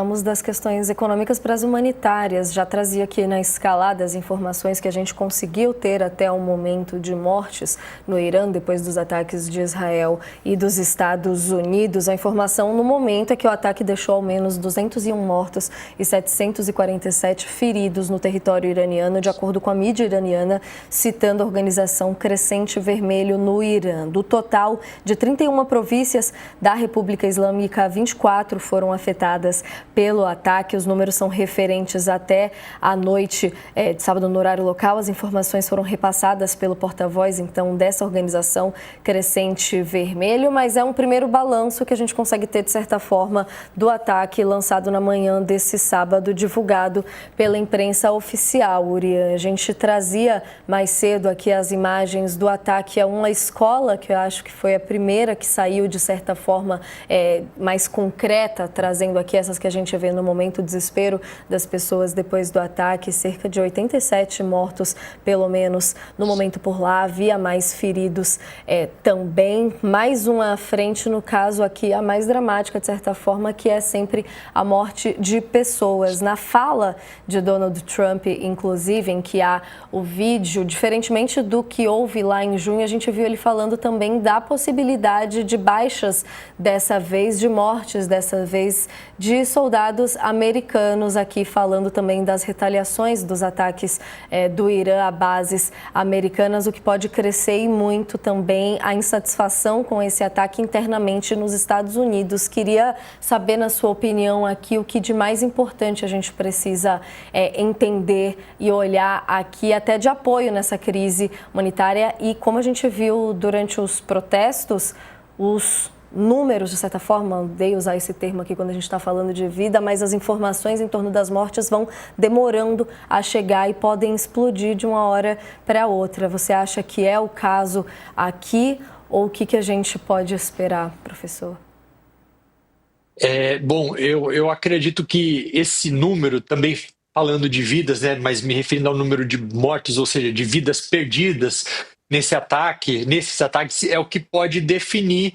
Vamos das questões econômicas para as humanitárias. Já trazia aqui na escalada as informações que a gente conseguiu ter até o momento de mortes no Irã, depois dos ataques de Israel e dos Estados Unidos. A informação no momento é que o ataque deixou ao menos 201 mortos e 747 feridos no território iraniano, de acordo com a mídia iraniana, citando a organização Crescente Vermelho no Irã. Do total de 31 províncias da República Islâmica, 24 foram afetadas pelo ataque. Os números são referentes até a noite de sábado no horário local. As informações foram repassadas pelo porta-voz, então, dessa organização Crescente Vermelho, mas é um primeiro balanço que a gente consegue ter, de certa forma, do ataque lançado na manhã desse sábado, divulgado pela imprensa oficial, Urian. A gente trazia mais cedo aqui as imagens do ataque a uma escola, que eu acho que foi a primeira que saiu, de certa forma, mais concreta, trazendo aqui essas que a gente vê no momento, o desespero das pessoas depois do ataque. Cerca de 87 mortos, pelo menos, no momento por lá. Havia mais feridos também. Mais uma frente, no caso aqui, a mais dramática, de certa forma, que é sempre a morte de pessoas. Na fala de Donald Trump, inclusive, em que há o vídeo, diferentemente do que houve lá em junho, a gente viu ele falando também da possibilidade de baixas dessa vez, de mortes dessa vez, de soldados americanos, aqui falando também das retaliações dos ataques do Irã a bases americanas, o que pode crescer e muito também a insatisfação com esse ataque internamente nos Estados Unidos. Queria saber, na sua opinião, aqui o que de mais importante a gente precisa entender e olhar aqui, até de apoio nessa crise humanitária, e como a gente viu durante os protestos, os números, de certa forma, odeio usar esse termo aqui quando a gente está falando de vida, mas as informações em torno das mortes vão demorando a chegar e podem explodir de uma hora para outra. Você acha que é o caso aqui, ou o que a gente pode esperar, professor? Bom, eu acredito que esse número, também falando de vidas, né, mas me referindo ao número de mortes, ou seja, de vidas perdidas nesses ataques, é o que pode definir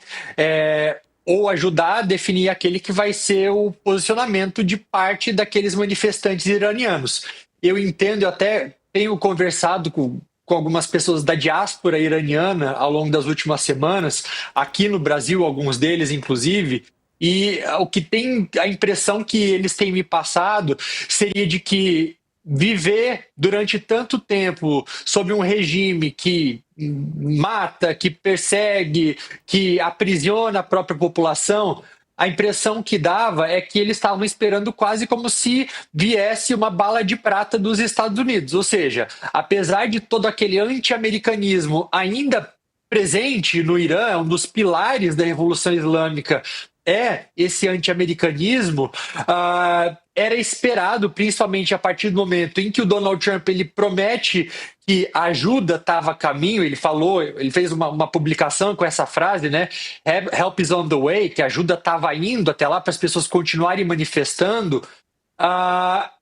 ou ajudar a definir aquele que vai ser o posicionamento de parte daqueles manifestantes iranianos. Eu entendo, eu até tenho conversado com algumas pessoas da diáspora iraniana ao longo das últimas semanas, aqui no Brasil, alguns deles, inclusive, e o que tem a impressão que eles têm me passado seria de que viver durante tanto tempo sob um regime que mata, que persegue, que aprisiona a própria população, a impressão que dava é que eles estavam esperando quase como se viesse uma bala de prata dos Estados Unidos. Ou seja, apesar de todo aquele anti-americanismo ainda presente no Irã, um dos pilares da Revolução Islâmica esse anti-americanismo, era esperado, principalmente a partir do momento em que o Donald Trump ele promete que a ajuda estava a caminho. Ele fez uma publicação com essa frase, né? Help is on the way, que a ajuda estava indo até lá para as pessoas continuarem manifestando.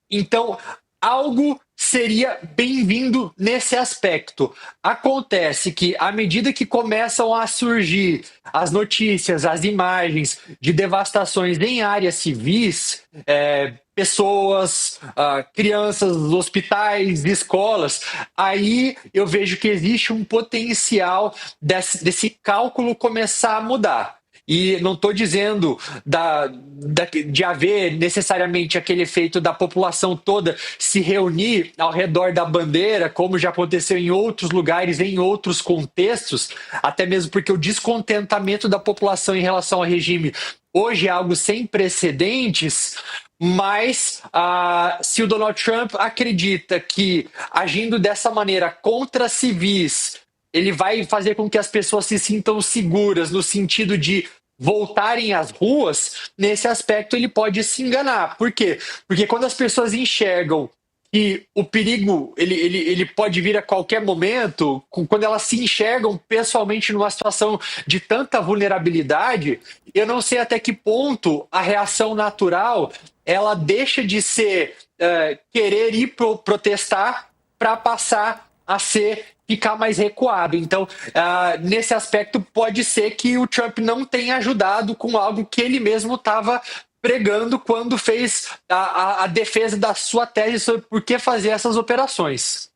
Então, algo seria bem-vindo nesse aspecto. Acontece que, à medida que começam a surgir as notícias, as imagens de devastações em áreas civis, pessoas, crianças, hospitais, escolas, aí eu vejo que existe um potencial desse cálculo começar a mudar. E não estou dizendo de haver necessariamente aquele efeito da população toda se reunir ao redor da bandeira, como já aconteceu em outros lugares, em outros contextos, até mesmo porque o descontentamento da população em relação ao regime hoje é algo sem precedentes. Mas se o Donald Trump acredita que, agindo dessa maneira contra civis, ele vai fazer com que as pessoas se sintam seguras no sentido de voltarem às ruas, nesse aspecto ele pode se enganar. Por quê? Porque quando as pessoas enxergam que o perigo ele pode vir a qualquer momento, quando elas se enxergam pessoalmente numa situação de tanta vulnerabilidade, eu não sei até que ponto a reação natural ela deixa de ser querer ir protestar para passar a ficar mais recuado. Então, nesse aspecto, pode ser que o Trump não tenha ajudado com algo que ele mesmo estava pregando quando fez a defesa da sua tese sobre por que fazer essas operações.